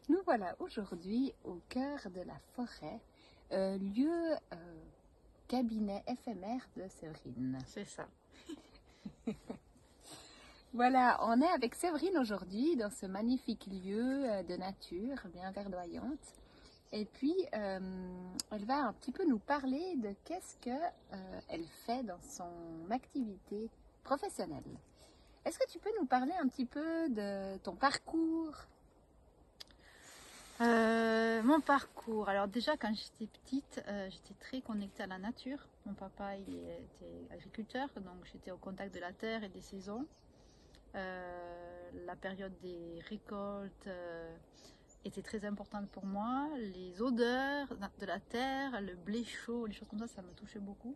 Nous voilà aujourd'hui au cœur de la forêt, lieu cabinet éphémère de Séverine. C'est ça. Voilà, on est avec Séverine aujourd'hui dans ce magnifique lieu de nature bien verdoyante. Et puis, elle va un petit peu nous parler de qu'est-ce que elle fait dans son activité professionnelle. Est-ce que tu peux nous parler un petit peu de ton parcours? Mon parcours. Alors déjà, quand j'étais petite, j'étais très connectée à la nature. Mon papa, il était agriculteur, donc j'étais au contact de la terre et des saisons. La période des récoltes était très importante pour moi. Les odeurs de la terre, le blé chaud, les choses comme ça me touchait beaucoup.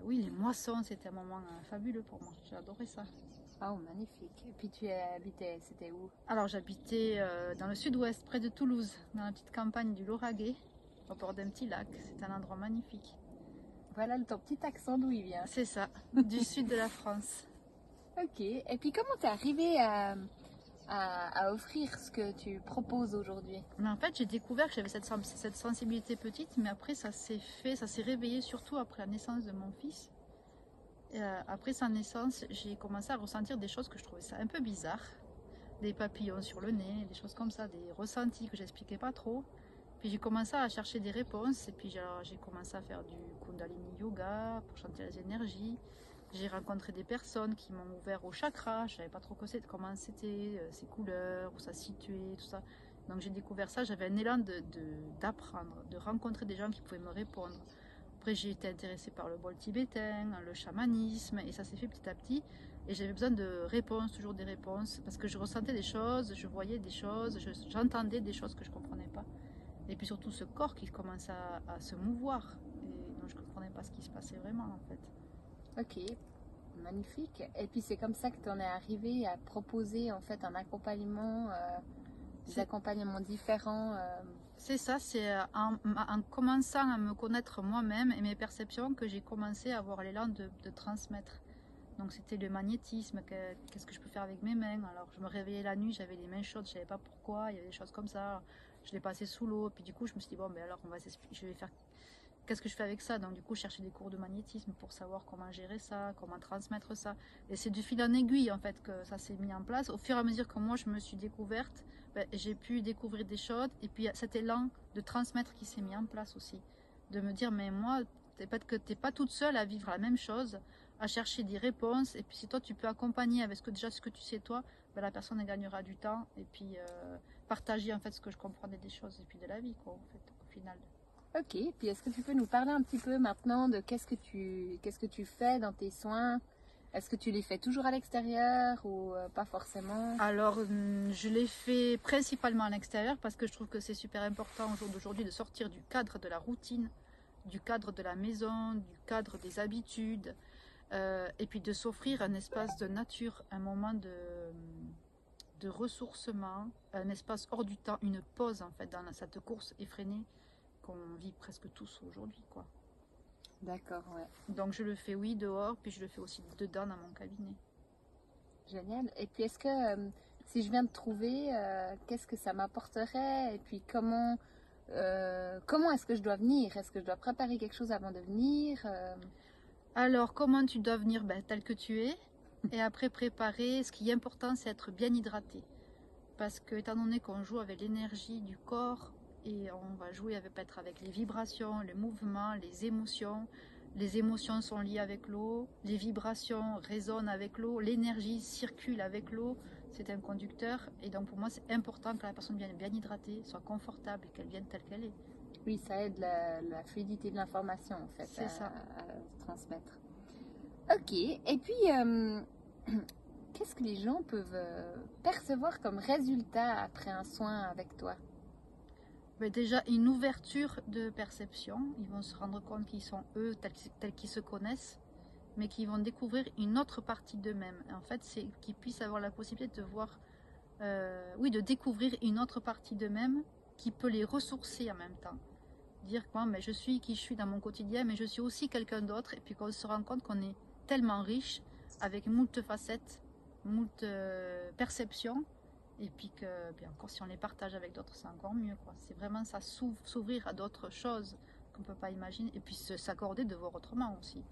Oui, les moissons, c'était un moment fabuleux pour moi. J'ai adoré ça. Oh, magnifique. Et puis tu habitais, c'était où? Alors j'habitais dans le sud-ouest, près de Toulouse, dans la petite campagne du Lauragais, au bord d'un petit lac. C'est un endroit magnifique. Voilà ton petit accent d'où il vient. C'est ça, du sud de la France. Ok. Et puis comment t'es arrivée à offrir ce que tu proposes aujourd'hui? Mais en fait, j'ai découvert que j'avais cette sensibilité petite, mais après ça s'est fait, ça s'est réveillé surtout après la naissance de mon fils. Et, après sa naissance, j'ai commencé à ressentir des choses que je trouvais ça un peu bizarre. Des papillons sur le nez, des choses comme ça, des ressentis que j'expliquais pas trop. Puis j'ai commencé à chercher des réponses et puis j'ai commencé à faire du Kundalini Yoga pour chanter les énergies. J'ai rencontré des personnes qui m'ont ouvert au chakra, je savais pas trop comment c'était, ces couleurs, où ça se situait, tout ça. Donc j'ai découvert ça, j'avais un élan d'apprendre, de rencontrer des gens qui pouvaient me répondre. Après j'ai été intéressée par le bol tibétain, le chamanisme et ça s'est fait petit à petit. Et j'avais besoin de réponses, toujours des réponses, parce que je ressentais des choses, je voyais des choses, j'entendais des choses que je comprenais pas. Et puis surtout ce corps qui commence à se mouvoir. Et donc je ne comprenais pas ce qui se passait vraiment en fait. Ok, magnifique. Et puis c'est comme ça que tu en es arrivé à proposer en fait un accompagnement, des C'est accompagnements différents. c'est ça, c'est en commençant à me connaître moi-même et mes perceptions que j'ai commencé à avoir l'élan de transmettre. Donc c'était le magnétisme, qu'est-ce que je peux faire avec mes mains. Alors je me réveillais la nuit, j'avais les mains chaudes, je ne savais pas pourquoi, il y avait des choses comme ça. Je les passais sous l'eau, puis du coup je me suis dit, bon ben alors je vais faire qu'est-ce que je fais avec ça? Donc du coup, chercher des cours de magnétisme pour savoir comment gérer ça, comment transmettre ça. Et c'est du fil en aiguille en fait que ça s'est mis en place. Au fur et à mesure que moi je me suis découverte, ben, j'ai pu découvrir des choses. Et puis cet élan de transmettre qui s'est mis en place aussi. De me dire, mais moi, peut-être que tu n'es pas toute seule à vivre la même chose, à chercher des réponses. Et puis si toi tu peux accompagner avec ce que tu sais toi, ben, la personne elle gagnera du temps. Et puis partager en fait ce que je comprenais des choses et puis de la vie quoi, en fait, au final. Ok, puis est-ce que tu peux nous parler un petit peu maintenant de qu'est-ce que tu fais dans tes soins? Est-ce que tu les fais toujours à l'extérieur ou pas forcément? Alors, je l'ai fait principalement à l'extérieur parce que je trouve que c'est super important au jour d'aujourd'hui de sortir du cadre de la routine, du cadre de la maison, du cadre des habitudes, et puis de s'offrir un espace de nature, un moment de ressourcement, un espace hors du temps, une pause en fait dans cette course effrénée qu'on vit presque tous aujourd'hui, quoi. D'accord, ouais. Donc je le fais oui dehors, puis je le fais aussi dedans dans mon cabinet. Génial. Et puis est-ce que si je viens de trouver, qu'est-ce que ça m'apporterait? Et puis comment est-ce que je dois venir? Est-ce que je dois préparer quelque chose avant de venir? Alors, comment tu dois venir ben, tel que tu es. Et après, préparer. Ce qui est important, c'est être bien hydraté. Parce que, étant donné qu'on joue avec l'énergie du corps, et on va jouer avec, peut-être avec les vibrations, les mouvements, les émotions. Les émotions sont liées avec l'eau, les vibrations résonnent avec l'eau, l'énergie circule avec l'eau. C'est un conducteur. Et donc, pour moi, c'est important que la personne vienne bien hydratée, soit confortable et qu'elle vienne telle qu'elle est. Oui, ça aide la fluidité de l'information en fait C'est ça. à transmettre. Ok. Et puis qu'est-ce que les gens peuvent percevoir comme résultat après un soin avec toi? Mais déjà, une ouverture de perception. Ils vont se rendre compte qu'ils sont eux, tels qu'ils se connaissent, mais qu'ils vont découvrir une autre partie d'eux-mêmes. En fait, c'est qu'ils puissent avoir la possibilité de voir, oui, de découvrir une autre partie d'eux-mêmes qui peut les ressourcer en même temps. Dire quoi, mais je suis qui je suis dans mon quotidien, mais je suis aussi quelqu'un d'autre, et puis qu'on se rend compte qu'on est tellement riche, avec moult facettes, moult perceptions, Et puis que, bien encore, si on les partage avec d'autres, c'est encore mieux, quoi. C'est vraiment ça, s'ouvrir à d'autres choses qu'on ne peut pas imaginer. Et puis s'accorder de voir autrement aussi.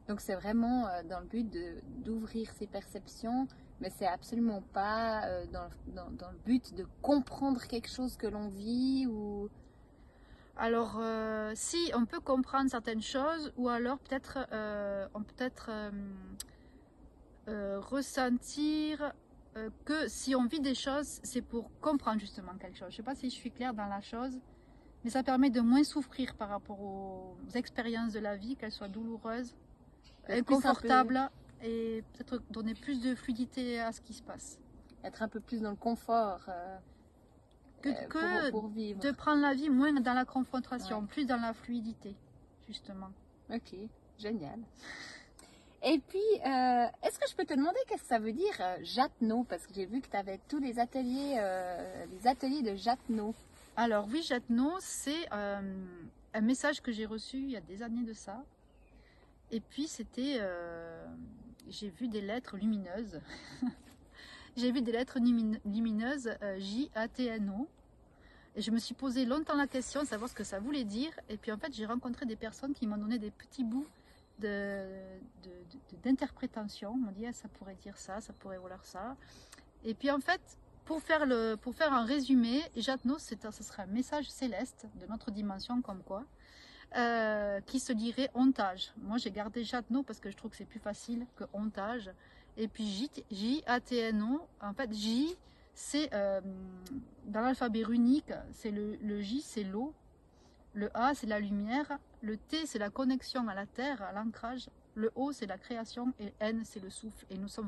Donc c'est vraiment dans le but d'ouvrir ses perceptions, mais c'est absolument pas dans le but de comprendre quelque chose que l'on vit ou... Alors, si on peut comprendre certaines choses, ou alors peut-être ressentir que si on vit des choses, c'est pour comprendre justement quelque chose. Je ne sais pas si je suis claire dans la chose, mais ça permet de moins souffrir par rapport aux expériences de la vie, qu'elles soient douloureuses, inconfortables, et peut-être donner plus de fluidité à ce qui se passe. Être un peu plus dans le confort pour vivre. De prendre la vie moins dans la confrontation, plus dans la fluidité, justement. Ok, génial. Et puis, est-ce que je peux te demander qu'est-ce que ça veut dire Jatno? Parce que j'ai vu que tu avais tous les ateliers de Jatno. Alors oui, Jatno, c'est un message que j'ai reçu il y a des années de ça. Et puis c'était, j'ai vu des lettres lumineuses. J'ai vu des lettres lumineuses, J-A-T-N-O. Et je me suis posé longtemps la question de savoir ce que ça voulait dire. Et puis en fait, j'ai rencontré des personnes qui m'ont donné des petits bouts d'interprétation. On m'a dit, ah, ça pourrait dire ça, ça pourrait vouloir ça. Et puis en fait, pour faire un résumé, Jatno, ce serait un message céleste de notre dimension comme quoi, qui se dirait hontage. Moi, j'ai gardé Jatno parce que je trouve que c'est plus facile que hontage. Et puis J-A-T-N-O, en fait, J, c'est dans l'alphabet runique, c'est le J, c'est l'eau. Le A, c'est la lumière. Le T, c'est la connexion à la terre, à l'ancrage. Le O, c'est la création. Et N, c'est le souffle. Et nous sommes